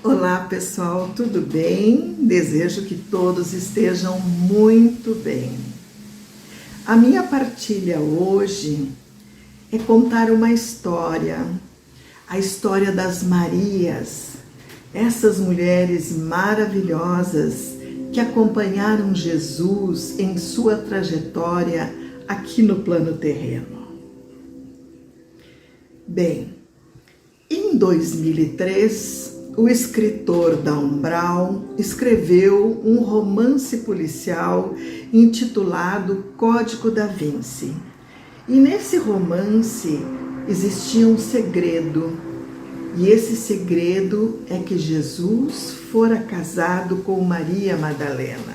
Olá pessoal, tudo bem? Desejo que todos estejam muito bem. A minha partilha hoje é contar uma história, a história das Marias, essas mulheres maravilhosas que acompanharam Jesus em sua trajetória aqui no plano terreno. Bem, em 2003, o escritor Dan Brown escreveu um romance policial intitulado Código da Vinci. E nesse romance existia um segredo, e esse segredo é que Jesus fora casado com Maria Madalena.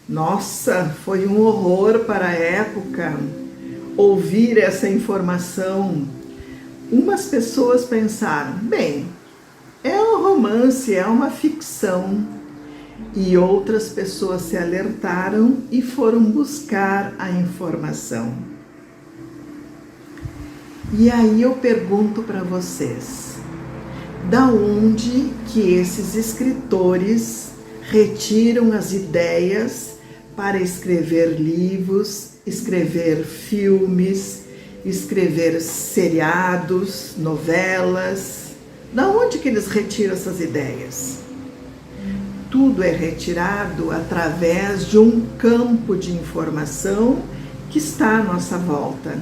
Nossa, foi um horror para a época ouvir essa informação. Umas pessoas pensaram, bem, é um romance, é uma ficção. E outras pessoas se alertaram e foram buscar a informação. E aí eu pergunto para vocês, da onde que esses escritores retiram as ideias para escrever livros, escrever filmes, escrever seriados, novelas? Da onde que eles retiram essas ideias? Tudo é retirado através de um campo de informação que está à nossa volta,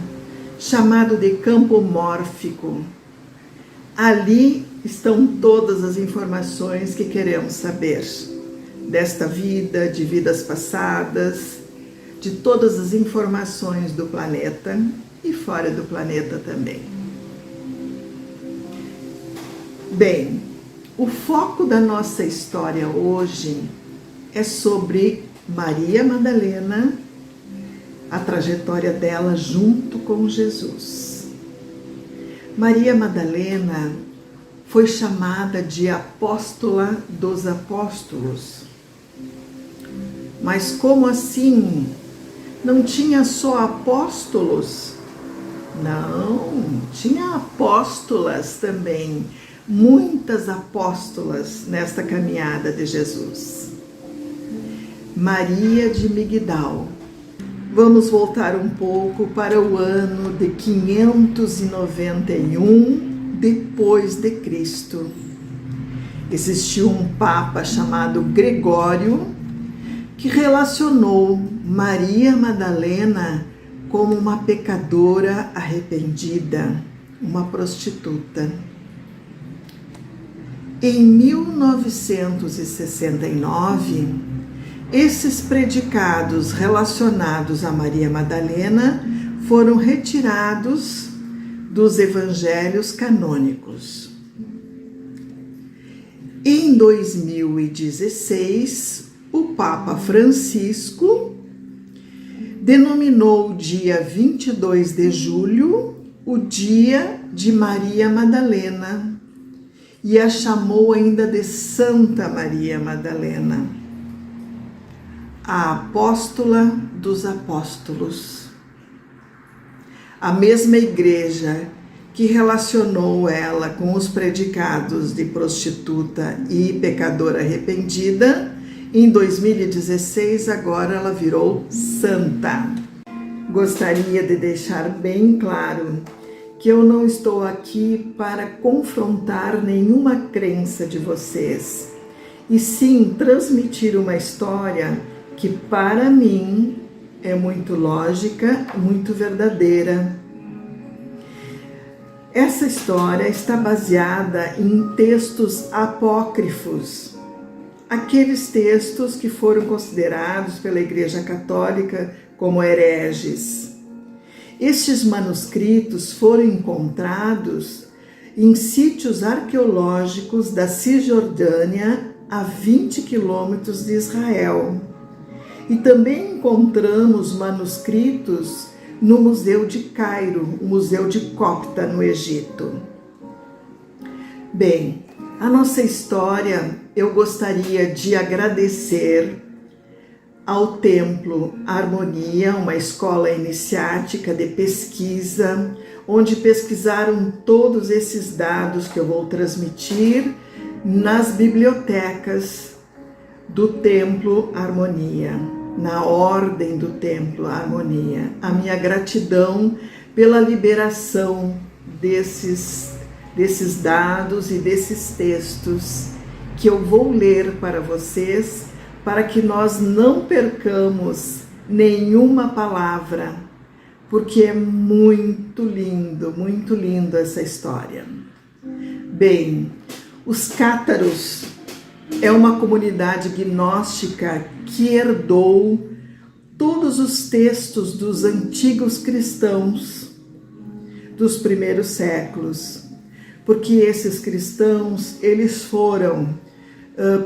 chamado de campo mórfico. Ali estão todas as informações que queremos saber, desta vida, de vidas passadas, de todas as informações do planeta e fora do planeta também. Bem, o foco da nossa história hoje é sobre Maria Madalena, a trajetória dela junto com Jesus. Maria Madalena foi chamada de apóstola dos apóstolos. Mas como assim? Não tinha só apóstolos? Não, tinha apóstolas também. Muitas apóstolas nesta caminhada de Jesus. Maria de Migdal. Vamos voltar um pouco para o ano de 591 depois de Cristo. Existiu um papa chamado Gregório que relacionou Maria Madalena como uma pecadora arrependida, uma prostituta. Em 1969, esses predicados relacionados a Maria Madalena foram retirados dos evangelhos canônicos. Em 2016, o Papa Francisco denominou o dia 22 de julho o Dia de Maria Madalena, e a chamou ainda de Santa Maria Madalena, a apóstola dos apóstolos. A mesma igreja que relacionou ela com os predicados de prostituta e pecadora arrependida, em 2016 agora ela virou santa. Gostaria de deixar bem claro que eu não estou aqui para confrontar nenhuma crença de vocês, e sim transmitir uma história que para mim é muito lógica, muito verdadeira. Essa história está baseada em textos apócrifos, aqueles textos que foram considerados pela Igreja Católica como hereges. Estes manuscritos foram encontrados em sítios arqueológicos da Cisjordânia, a 20 quilômetros de Israel. E também encontramos manuscritos no Museu de Cairo, o Museu de Copta, no Egito. Bem, a nossa história, eu gostaria de agradecer ao Templo Harmonia, uma escola iniciática de pesquisa, onde pesquisaram todos esses dados que eu vou transmitir nas bibliotecas do Templo Harmonia, na ordem do Templo Harmonia. A minha gratidão pela liberação desses dados e desses textos que eu vou ler para vocês, para que nós não percamos nenhuma palavra, porque é muito lindo essa história. Bem, os cátaros é uma comunidade gnóstica que herdou todos os textos dos antigos cristãos dos primeiros séculos, porque esses cristãos, eles foram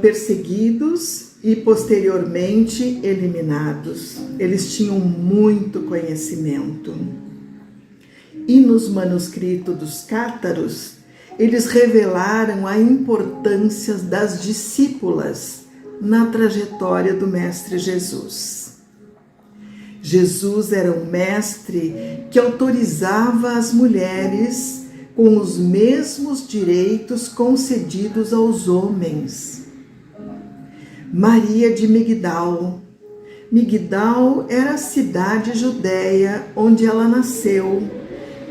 perseguidos e posteriormente eliminados. Eles tinham muito conhecimento. E nos manuscritos dos cátaros, eles revelaram a importância das discípulas na trajetória do Mestre Jesus. Jesus era um mestre que autorizava as mulheres com os mesmos direitos concedidos aos homens. Maria de Migdal. Migdal era a cidade judeia onde ela nasceu,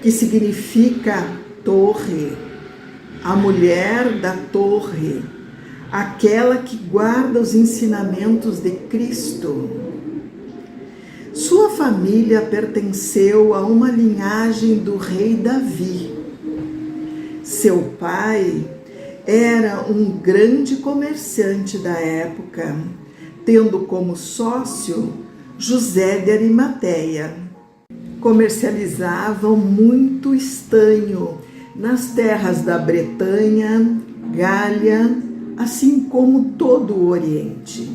que significa torre, a mulher da torre, aquela que guarda os ensinamentos de Cristo. Sua família pertenceu a uma linhagem do rei Davi. Seu pai era um grande comerciante da época, tendo como sócio José de Arimateia. Comercializavam muito estanho nas terras da Bretanha, Gália, assim como todo o Oriente.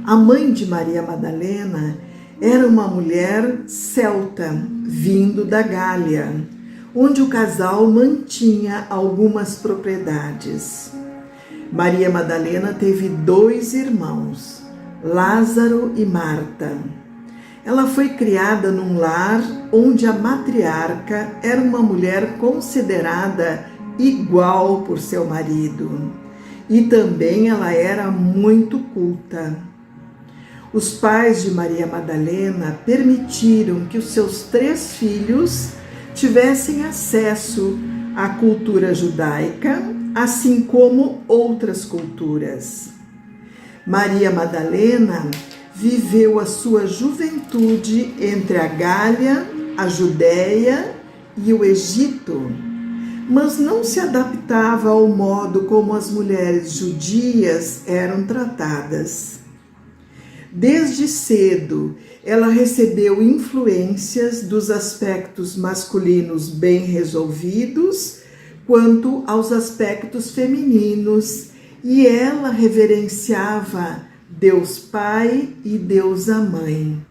A mãe de Maria Madalena era uma mulher celta, vindo da Gália, onde o casal mantinha algumas propriedades. Maria Madalena teve 2 irmãos, Lázaro e Marta. Ela foi criada num lar onde a matriarca era uma mulher considerada igual por seu marido. E também ela era muito culta. Os pais de Maria Madalena permitiram que os seus 3 filhos tivessem acesso à cultura judaica, assim como outras culturas. Maria Madalena viveu a sua juventude entre a Gália, a Judéia e o Egito, mas não se adaptava ao modo como as mulheres judias eram tratadas. Desde cedo, ela recebeu influências dos aspectos masculinos bem resolvidos, quanto aos aspectos femininos, e ela reverenciava Deus Pai e Deus a Mãe.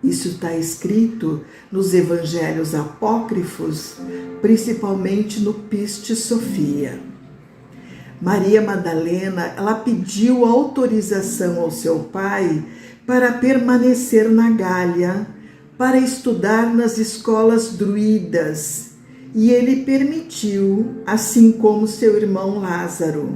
Isso está escrito nos evangelhos apócrifos, principalmente no Pistis Sophia. Maria Madalena, ela pediu autorização ao seu pai para permanecer na Gália, para estudar nas escolas druidas, e ele permitiu, assim como seu irmão Lázaro.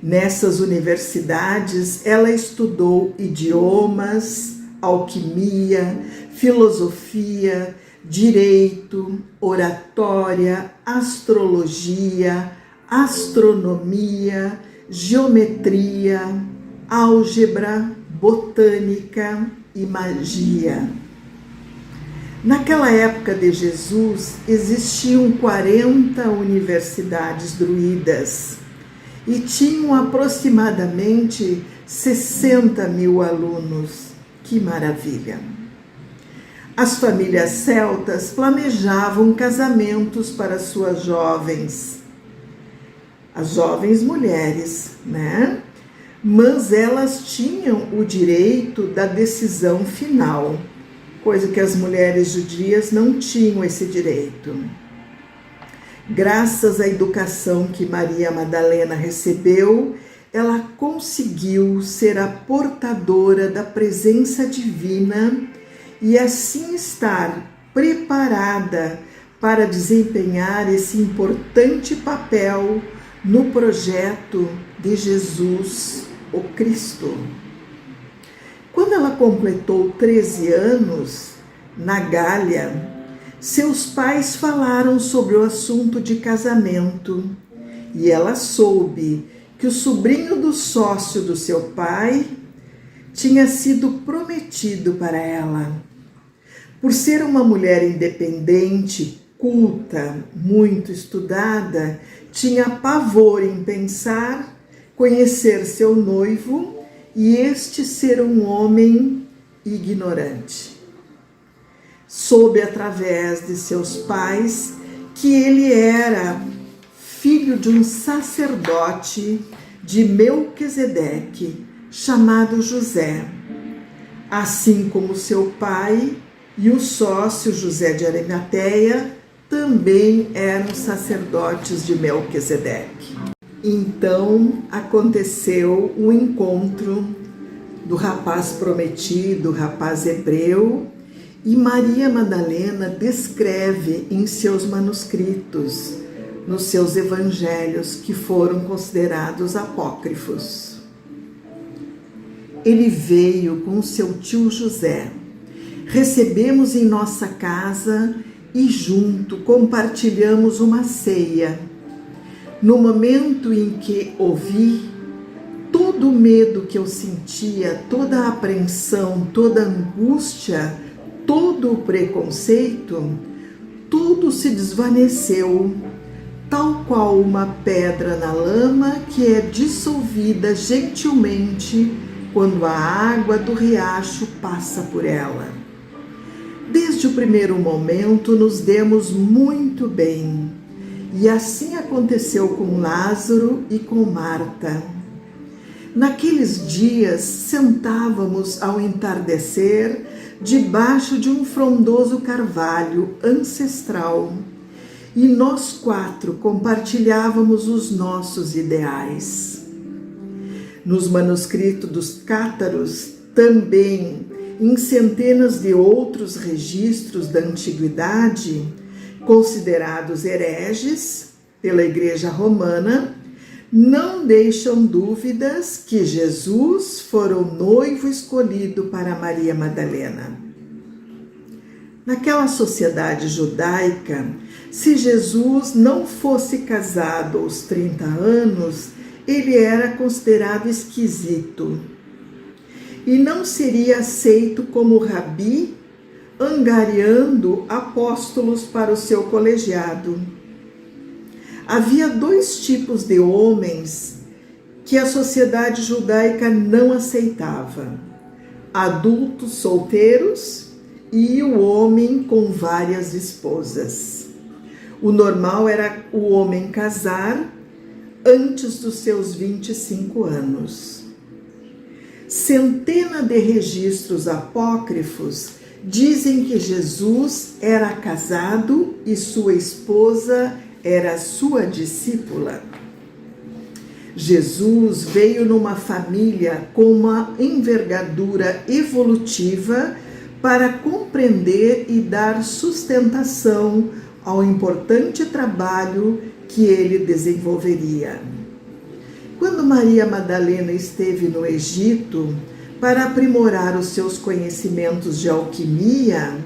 Nessas universidades, ela estudou idiomas, alquimia, filosofia, direito, oratória, astrologia, astronomia, geometria, álgebra, botânica e magia. Naquela época de Jesus, existiam 40 universidades druidas e tinham aproximadamente 60 mil alunos. Que maravilha! As famílias celtas planejavam casamentos para suas jovens, as jovens mulheres, né? Mas elas tinham o direito da decisão final, coisa que as mulheres judias não tinham esse direito. Graças à educação que Maria Madalena recebeu, ela conseguiu ser a portadora da presença divina e assim estar preparada para desempenhar esse importante papel no projeto de Jesus, o Cristo. Quando ela completou 13 anos, na Gália, seus pais falaram sobre o assunto de casamento e ela soube que o sobrinho do sócio do seu pai tinha sido prometido para ela. Por ser uma mulher independente, culta, muito estudada, tinha pavor em pensar, conhecer seu noivo e este ser um homem ignorante. Soube através de seus pais que ele era filho de um sacerdote de Melquisedeque, chamado José, assim como seu pai e o sócio José de Arimateia também eram sacerdotes de Melquisedeque. Então aconteceu o encontro do rapaz prometido, rapaz hebreu, e Maria Madalena descreve em seus manuscritos, nos seus evangelhos que foram considerados apócrifos. Ele veio com seu tio José. Recebemos em nossa casa e junto compartilhamos uma ceia. No momento em que o vi, todo o medo que eu sentia, toda a apreensão, toda a angústia, todo o preconceito, tudo se desvaneceu, tal qual uma pedra na lama que é dissolvida gentilmente quando a água do riacho passa por ela. Desde o primeiro momento nos demos muito bem, e assim aconteceu com Lázaro e com Marta. Naqueles dias sentávamos ao entardecer debaixo de um frondoso carvalho ancestral e nós quatro compartilhávamos os nossos ideais. Nos manuscritos dos cátaros, também em centenas de outros registros da antiguidade, considerados hereges pela Igreja Romana, não deixam dúvidas que Jesus fora o noivo escolhido para Maria Madalena. Naquela sociedade judaica, se Jesus não fosse casado aos 30 anos, ele era considerado esquisito e não seria aceito como rabi, angariando apóstolos para o seu colegiado. Havia dois tipos de homens que a sociedade judaica não aceitava: adultos solteiros e o homem com várias esposas. O normal era o homem casar antes dos seus 25 anos. Centenas de registros apócrifos dizem que Jesus era casado e sua esposa era sua discípula. Jesus veio numa família com uma envergadura evolutiva para compreender e dar sustentação ao importante trabalho que ele desenvolveria. Quando Maria Madalena esteve no Egito para aprimorar os seus conhecimentos de alquimia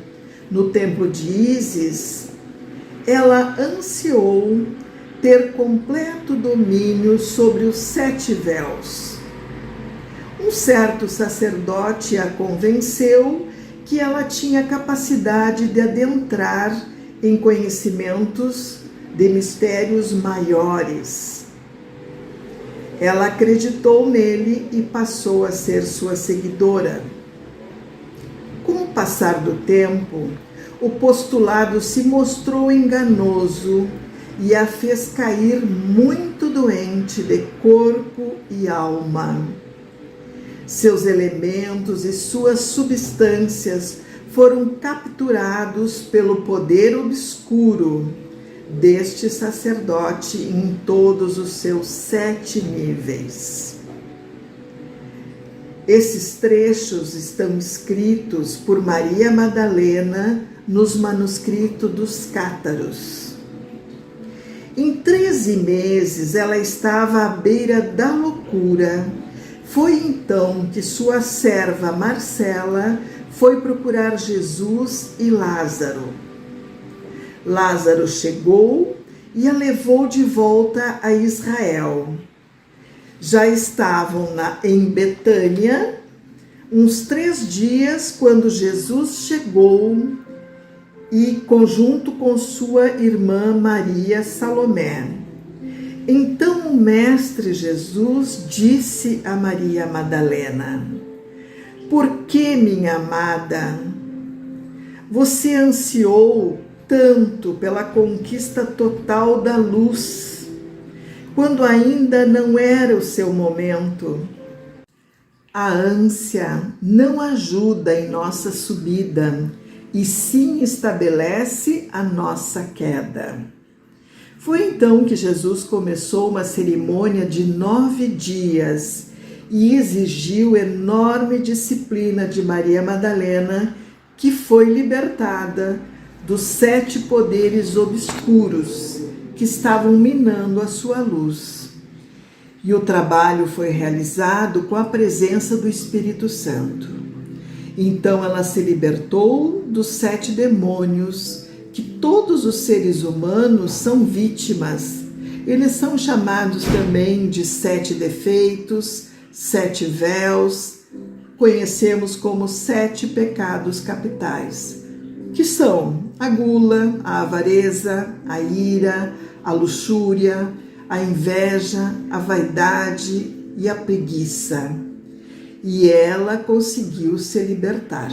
no templo de Ísis, ela ansiou ter completo domínio sobre os 7 véus. Um certo sacerdote a convenceu que ela tinha capacidade de adentrar em conhecimentos de mistérios maiores. Ela acreditou nele e passou a ser sua seguidora. Com o passar do tempo, o postulado se mostrou enganoso e a fez cair muito doente de corpo e alma. Seus elementos e suas substâncias foram capturados pelo poder obscuro deste sacerdote em todos os seus 7 níveis. Esses trechos estão escritos por Maria Madalena nos manuscritos dos cátaros. Em 13 meses ela estava à beira da loucura. Foi então que sua serva Marcela foi procurar Jesus e Lázaro. Lázaro chegou e a levou de volta a Israel. Já estavam em Betânia uns 3 dias quando Jesus chegou e junto com sua irmã Maria Salomé. Então o Mestre Jesus disse a Maria Madalena: Por que, minha amada, você ansiou tanto pela conquista total da luz, quando ainda não era o seu momento? A ânsia não ajuda em nossa subida, e sim estabelece a nossa queda. Foi então que Jesus começou uma cerimônia de 9 dias e exigiu enorme disciplina de Maria Madalena, que foi libertada dos 7 poderes obscuros que estavam minando a sua luz. E o trabalho foi realizado com a presença do Espírito Santo. Então ela se libertou dos 7 demônios, que todos os seres humanos são vítimas. Eles são chamados também de 7 defeitos, 7 véus, conhecemos como 7 pecados capitais, que são a gula, a avareza, a ira, a luxúria, a inveja, a vaidade e a preguiça. E ela conseguiu se libertar.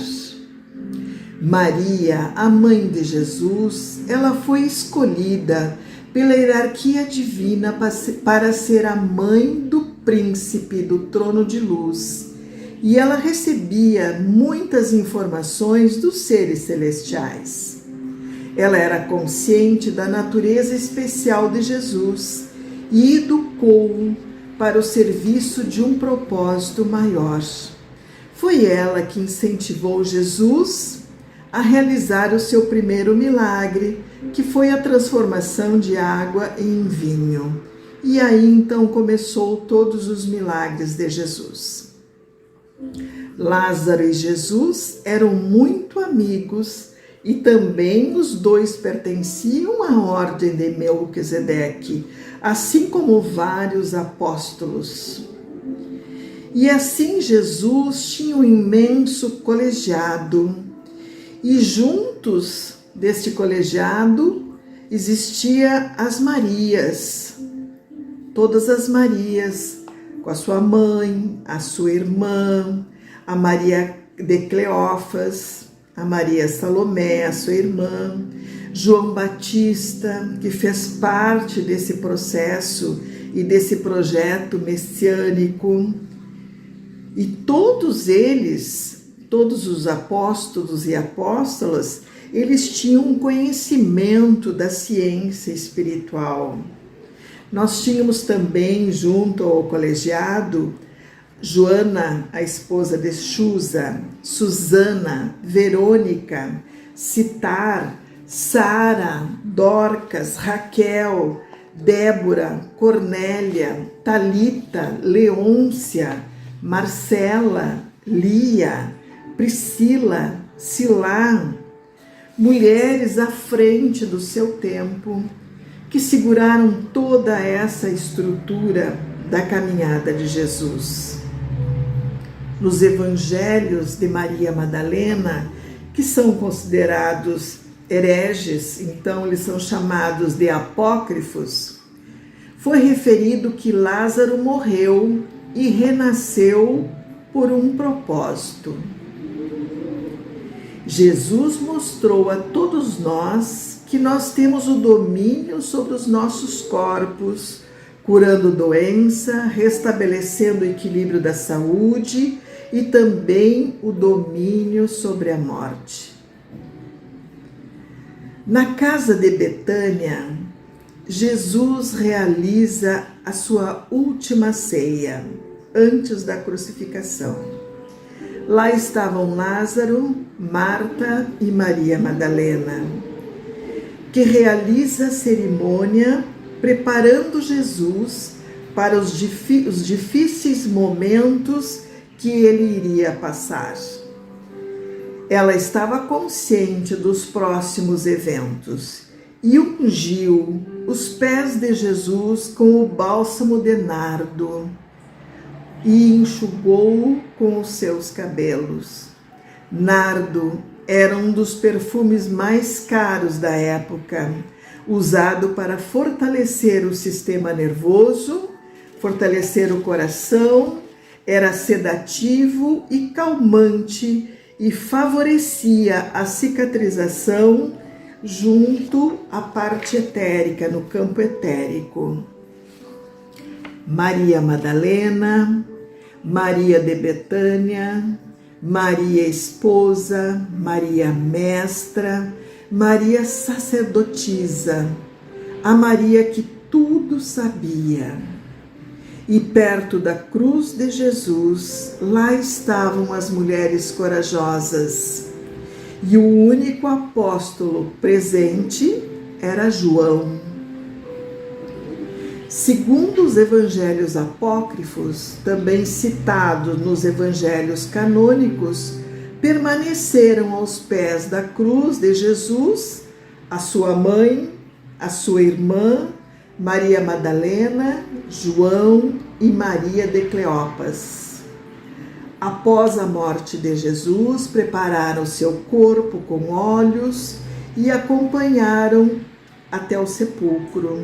Maria, a mãe de Jesus, ela foi escolhida pela hierarquia divina para ser a mãe do príncipe do trono de luz. E ela recebia muitas informações dos seres celestiais. Ela era consciente da natureza especial de Jesus e educou-o para o serviço de um propósito maior. Foi ela que incentivou Jesus a realizar o seu primeiro milagre, que foi a transformação de água em vinho. E aí então começou todos os milagres de Jesus. Lázaro e Jesus eram muito amigos e também os dois pertenciam à ordem de Melquisedeque, assim como vários apóstolos. E assim Jesus tinha um imenso colegiado, e juntos deste colegiado existia as Marias, todas as Marias, com a sua mãe, a sua irmã, a Maria de Cleófas, a Maria Salomé, a sua irmã, João Batista, que fez parte desse processo e desse projeto messiânico. E todos eles, todos os apóstolos e apóstolas, eles tinham um conhecimento da ciência espiritual. Nós tínhamos também, junto ao colegiado, Joana, a esposa de Chuza, Susana, Verônica, Citar, Sara, Dorcas, Raquel, Débora, Cornélia, Talita, Leôncia, Marcela, Lia, Priscila, Silá, mulheres à frente do seu tempo, que seguraram toda essa estrutura da caminhada de Jesus. Nos evangelhos de Maria Madalena, que são considerados hereges, então eles são chamados de apócrifos, foi referido que Lázaro morreu e renasceu por um propósito. Jesus mostrou a todos nós que nós temos o domínio sobre os nossos corpos, curando doença, restabelecendo o equilíbrio da saúde e também o domínio sobre a morte. Na casa de Betânia, Jesus realiza a sua última ceia, antes da crucificação. Lá estavam Lázaro, Marta e Maria Madalena, que realiza a cerimônia preparando Jesus para os difíceis momentos que ele iria passar. Ela estava consciente dos próximos eventos e ungiu os pés de Jesus com o bálsamo de nardo e enxugou-o com os seus cabelos. Nardo era um dos perfumes mais caros da época, usado para fortalecer o sistema nervoso, fortalecer o coração, era sedativo e calmante e favorecia a cicatrização junto à parte etérica, no campo etérico. Maria Madalena, Maria de Betânia, Maria esposa, Maria mestra, Maria sacerdotisa, a Maria que tudo sabia. E perto da cruz de Jesus, lá estavam as mulheres corajosas. E o único apóstolo presente era João. Segundo os evangelhos apócrifos, também citados nos evangelhos canônicos, permaneceram aos pés da cruz de Jesus a sua mãe, a sua irmã, Maria Madalena, João e Maria de Cleopas. Após a morte de Jesus, prepararam seu corpo com óleos e acompanharam até o sepulcro.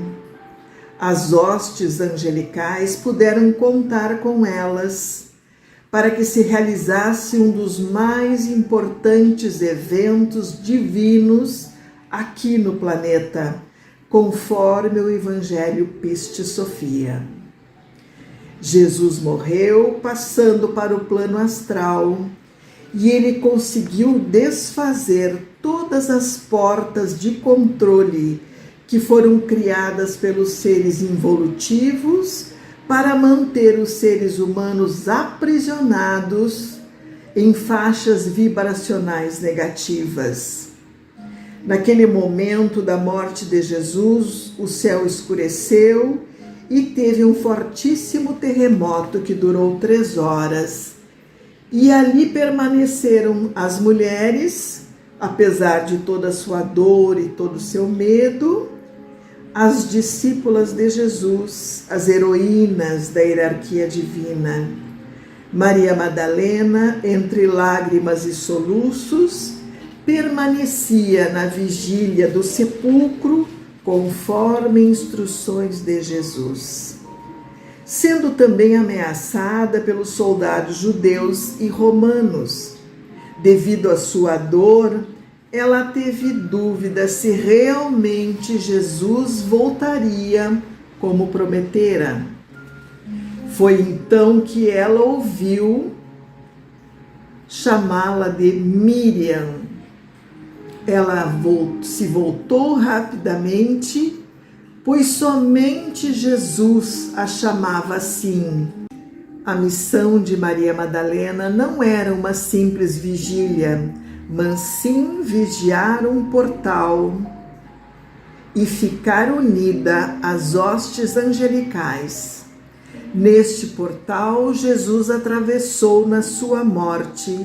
As hostes angelicais puderam contar com elas para que se realizasse um dos mais importantes eventos divinos aqui no planeta, conforme o Evangelho Pistis Sophia. Jesus morreu passando para o plano astral e ele conseguiu desfazer todas as portas de controle que foram criadas pelos seres involutivos para manter os seres humanos aprisionados em faixas vibracionais negativas. Naquele momento da morte de Jesus, o céu escureceu e teve um fortíssimo terremoto que durou 3 horas. E ali permaneceram as mulheres, apesar de toda a sua dor e todo o seu medo, as discípulas de Jesus, as heroínas da hierarquia divina. Maria Madalena, entre lágrimas e soluços, permanecia na vigília do sepulcro conforme instruções de Jesus. Sendo também ameaçada pelos soldados judeus e romanos. Devido à sua dor, ela teve dúvida se realmente Jesus voltaria como prometera. Foi então que ela ouviu chamá-la de Miriam. Ela se voltou rapidamente, pois somente Jesus a chamava assim. A missão de Maria Madalena não era uma simples vigília, mas sim vigiar um portal e ficar unida às hostes angelicais. Neste portal, Jesus atravessou na sua morte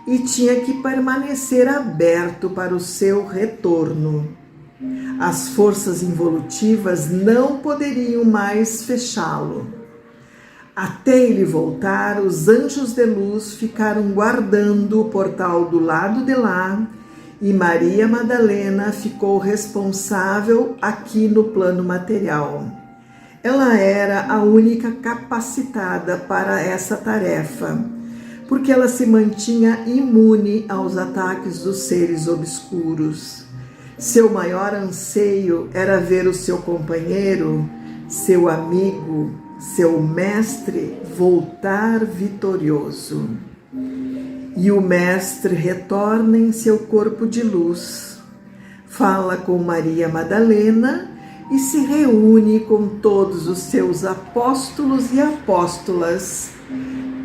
e tinha que permanecer aberto para o seu retorno. As forças involutivas não poderiam mais fechá-lo. Até ele voltar, os anjos de luz ficaram guardando o portal do lado de lá e Maria Madalena ficou responsável aqui no plano material. Ela era a única capacitada para essa tarefa, porque ela se mantinha imune aos ataques dos seres obscuros. Seu maior anseio era ver o seu companheiro, seu amigo, seu mestre voltar vitorioso. E o mestre retorna em seu corpo de luz, fala com Maria Madalena e se reúne com todos os seus apóstolos e apóstolas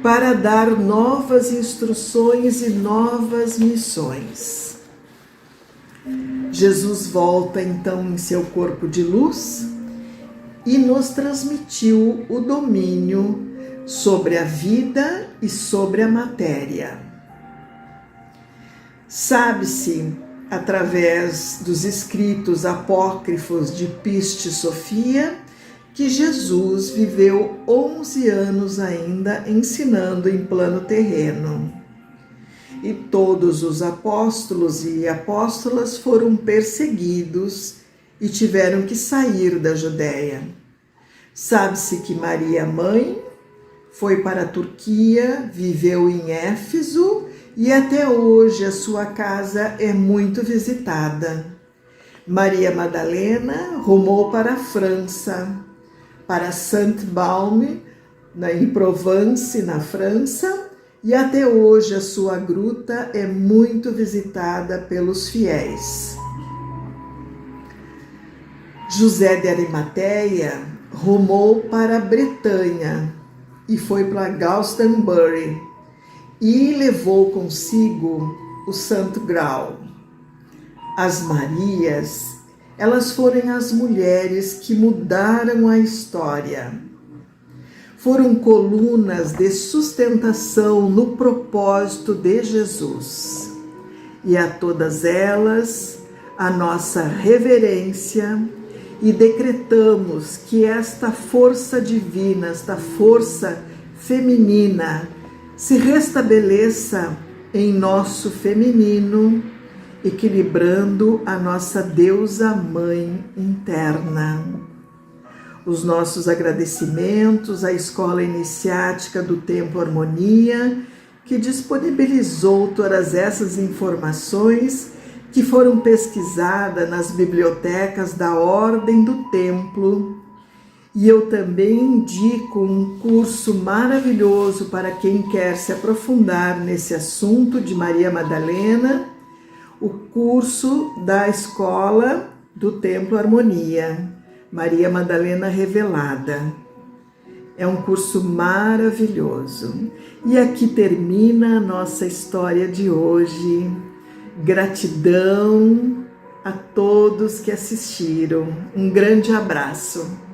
para dar novas instruções e novas missões. Jesus volta então em seu corpo de luz e nos transmitiu o domínio sobre a vida e sobre a matéria. Sabe-se, através dos escritos apócrifos de Piste Sofia, que Jesus viveu 11 anos ainda ensinando em plano terreno. E todos os apóstolos e apóstolas foram perseguidos e tiveram que sair da Judéia. Sabe-se que Maria, mãe, foi para a Turquia, viveu em Éfeso e até hoje a sua casa é muito visitada. Maria Madalena rumou para a França, para Saint-Baume, em Provence, na França, e até hoje a sua gruta é muito visitada pelos fiéis. José de Arimateia rumou para a Bretanha e foi para Glastonbury e levou consigo o Santo Graal. As Marias, elas foram as mulheres que mudaram a história. Foram colunas de sustentação no propósito de Jesus. E a todas elas, a nossa reverência, e decretamos que esta força divina, esta força feminina, se restabeleça em nosso feminino, equilibrando a nossa deusa mãe interna. Os nossos agradecimentos à Escola Iniciática do Templo Harmonia, que disponibilizou todas essas informações que foram pesquisadas nas bibliotecas da Ordem do Templo. E eu também indico um curso maravilhoso para quem quer se aprofundar nesse assunto de Maria Madalena, o curso da Escola do Templo Harmonia, Maria Madalena Revelada. É um curso maravilhoso. E aqui termina a nossa história de hoje. Gratidão a todos que assistiram. Um grande abraço.